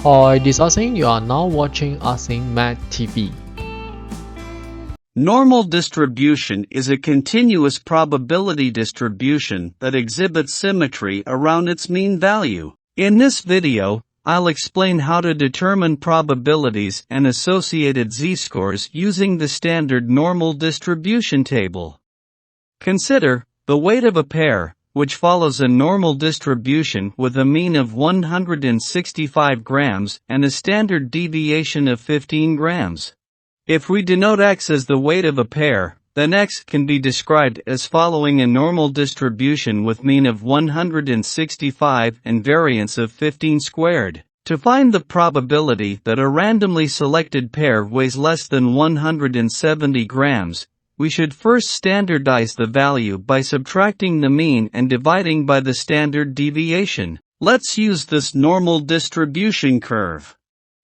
Hi, this is Asing. You are now watching Asing Math TV. Normal distribution is a continuous probability distribution that exhibits symmetry around its mean value. In this video, I'll explain how to determine probabilities and associated z-scores using the standard normal distribution table. Consider the weight of a pair, which follows a normal distribution with a mean of 165 grams and a standard deviation of 15 grams. If we denote x as the weight of a pair, then x can be described as following a normal distribution with mean of 165 and variance of 15 squared. To find the probability that a randomly selected pair weighs less than 170 grams, we should first standardize the value by subtracting the mean and dividing by the standard deviation. Let's use this normal distribution curve.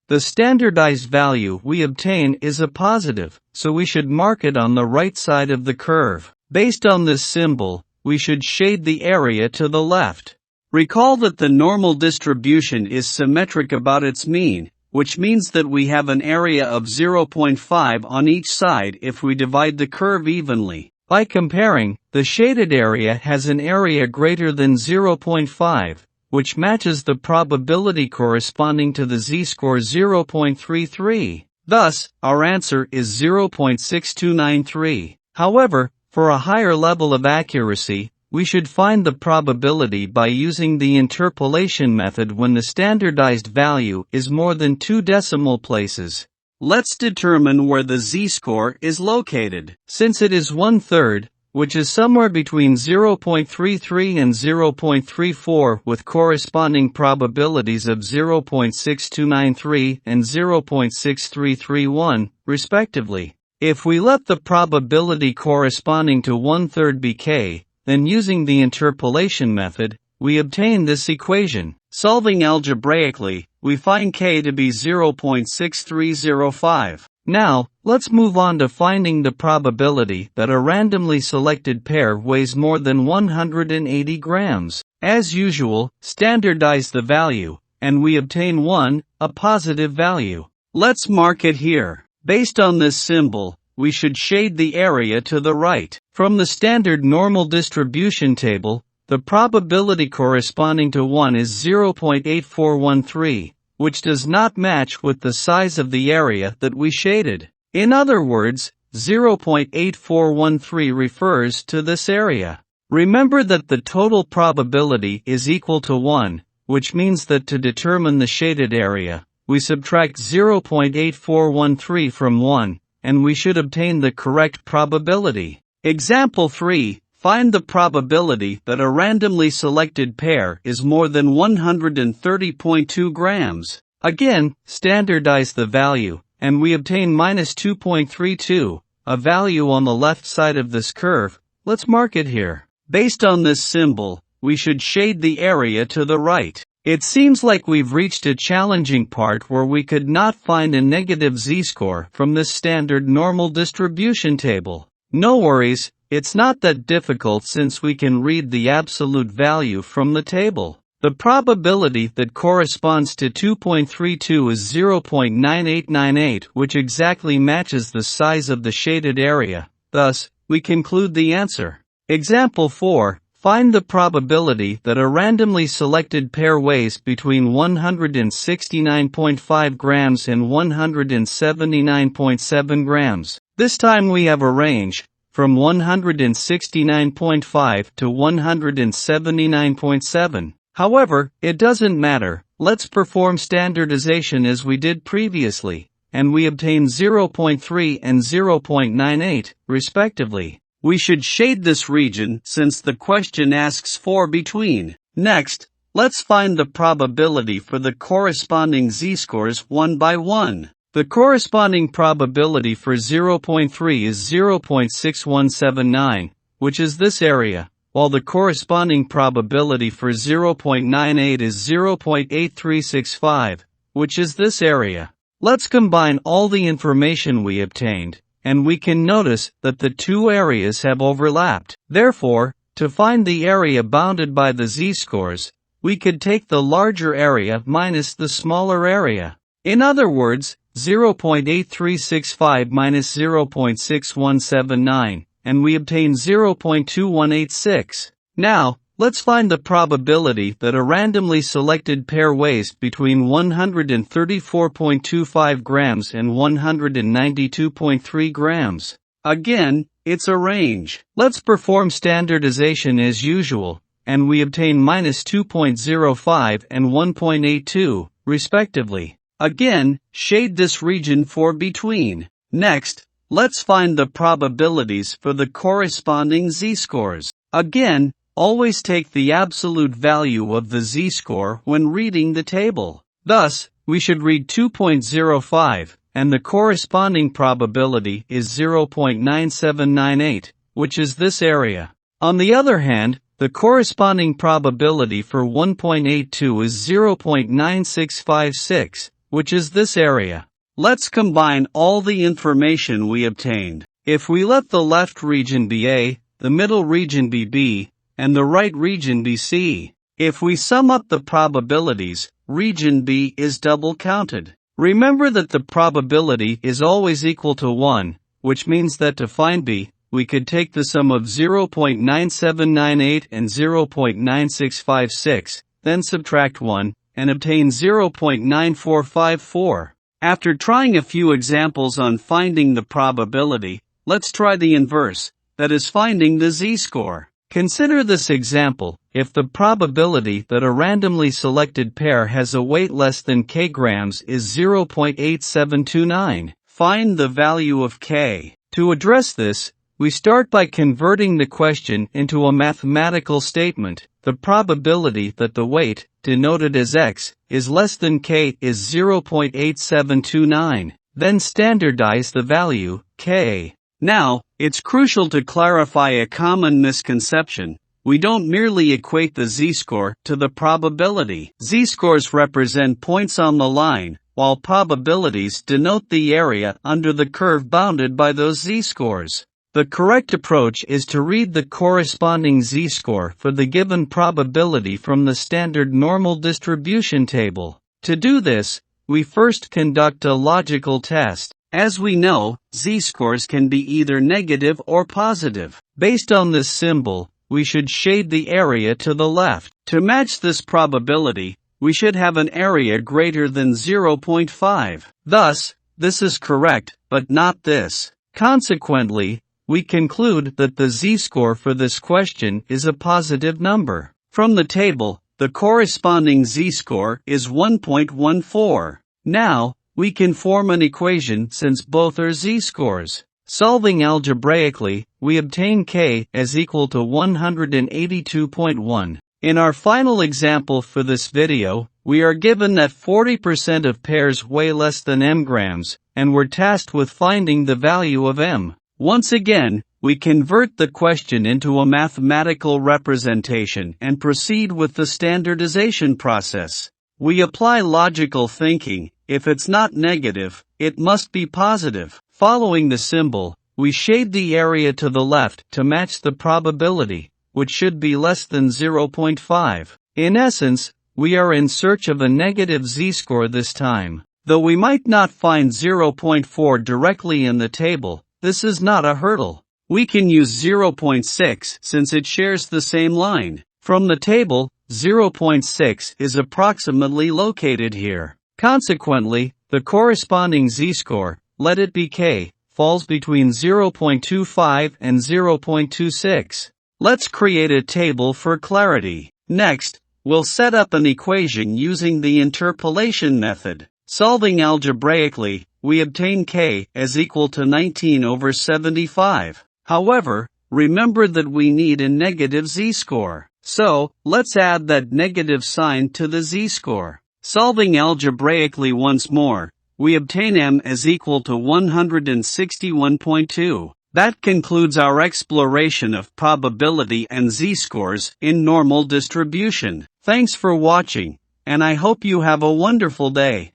The standardized value we obtain is a positive, so we should mark it on the right side of the curve. Based on this symbol, we should shade the area to the left. Recall that the normal distribution is symmetric about its mean, which means that we have an area of 0.5 on each side if we divide the curve evenly. By comparing, the shaded area has an area greater than 0.5, which matches the probability corresponding to the z-score 0.33. Thus, our answer is 0.6293. However, for a higher level of accuracy, we should find the probability by using the interpolation method when the standardized value is more than 2 decimal places. Let's determine where the z-score is located. Since it is 1/3, which is somewhere between 0.33 and 0.34 with corresponding probabilities of 0.6293 and 0.6331, respectively. If we let the probability corresponding to 1/3 be k, then using the interpolation method, we obtain this equation. Solving algebraically, we find k to be 0.6305. Now, let's move on to finding the probability that a randomly selected pair weighs more than 180 grams. As usual, standardize the value, and we obtain 1, a positive value. Let's mark it here. Based on this symbol, we should shade the area to the right. From the standard normal distribution table, the probability corresponding to 1 is 0.8413, which does not match with the size of the area that we shaded. In other words, 0.8413 refers to this area. Remember that the total probability is equal to 1, which means that to determine the shaded area, we subtract 0.8413 from 1, and we should obtain the correct probability. Example 3. Find the probability that a randomly selected pair is more than 130.2 grams. Again, standardize the value, and we obtain -2.32, a value on the left side of this curve. Let's mark it here. Based on this symbol, we should shade the area to the right. It seems like we've reached a challenging part where we could not find a negative z-score from this standard normal distribution table. No worries, it's not that difficult since we can read the absolute value from the table. The probability that corresponds to 2.32 is 0.9898, which exactly matches the size of the shaded area. Thus, we conclude the answer. Example 4. Find the probability that a randomly selected pair weighs between 169.5 grams and 179.7 grams. This time we have a range, from 169.5 to 179.7. However, it doesn't matter, let's perform standardization as we did previously, and we obtain 0.3 and 0.98, respectively. We should shade this region since the question asks for between. Next, let's find the probability for the corresponding z-scores one by one. The corresponding probability for 0.3 is 0.6179, which is this area, while the corresponding probability for 0.98 is 0.8365, which is this area. Let's combine all the information we obtained, and we can notice that the two areas have overlapped. Therefore, to find the area bounded by the z-scores, we could take the larger area minus the smaller area. In other words, 0.8365 minus 0.6179, and we obtain 0.2186. Now, let's find the probability that a randomly selected pair weighs between 134.25 grams and 192.3 grams. Again, it's a range. Let's perform standardization as usual, and we obtain minus 2.05 and 1.82, respectively. Again, shade this region for between. Next, let's find the probabilities for the corresponding z-scores. Again, always take the absolute value of the z-score when reading the table. Thus, we should read 2.05, and the corresponding probability is 0.9798, which is this area. On the other hand, the corresponding probability for 1.82 is 0.9656, which is this area. Let's combine all the information we obtained. If we let the left region be A, the middle region be B, and the right region be C, if we sum up the probabilities, region B is double counted. Remember that the probability is always equal to 1, which means that to find B, we could take the sum of 0.9798 and 0.9656, then subtract 1, and obtain 0.9454. After trying a few examples on finding the probability, let's try the inverse, that is finding the z-score. Consider this example. If the probability that a randomly selected pair has a weight less than k grams is 0.8729, find the value of k. To address this, we start by converting the question into a mathematical statement. The probability that the weight, denoted as x, is less than k is 0.8729. Then standardize the value, k. Now, it's crucial to clarify a common misconception. We don't merely equate the z-score to the probability. Z-scores represent points on the line, while probabilities denote the area under the curve bounded by those z-scores. The correct approach is to read the corresponding z-score for the given probability from the standard normal distribution table. To do this, we first conduct a logical test. As we know, z-scores can be either negative or positive. Based on this symbol, we should shade the area to the left. To match this probability, we should have an area greater than 0.5. Thus, this is correct, but not this. Consequently, we conclude that the z-score for this question is a positive number. From the table, the corresponding z-score is 1.14. Now, we can form an equation since both are z-scores. Solving algebraically, we obtain k as equal to 182.1. In our final example for this video, we are given that 40% of pairs weigh less than m grams, and we're tasked with finding the value of m. Once again, we convert the question into a mathematical representation and proceed with the standardization process. We apply logical thinking. If it's not negative, it must be positive. Following the symbol, we shade the area to the left to match the probability, which should be less than 0.5. In essence, we are in search of a negative z-score this time. Though we might not find 0.4 directly in the table, this is not a hurdle. We can use 0.6 since it shares the same line. From the table, 0.6 is approximately located here. Consequently, the corresponding z-score, let it be k, falls between 0.25 and 0.26. Let's create a table for clarity. Next, we'll set up an equation using the interpolation method. Solving algebraically, we obtain k as equal to 19 over 75. However, remember that we need a negative z-score. So, let's add that negative sign to the z-score. Solving algebraically once more, we obtain m as equal to 161.2. That concludes our exploration of probability and z-scores in normal distribution. Thanks for watching, and I hope you have a wonderful day.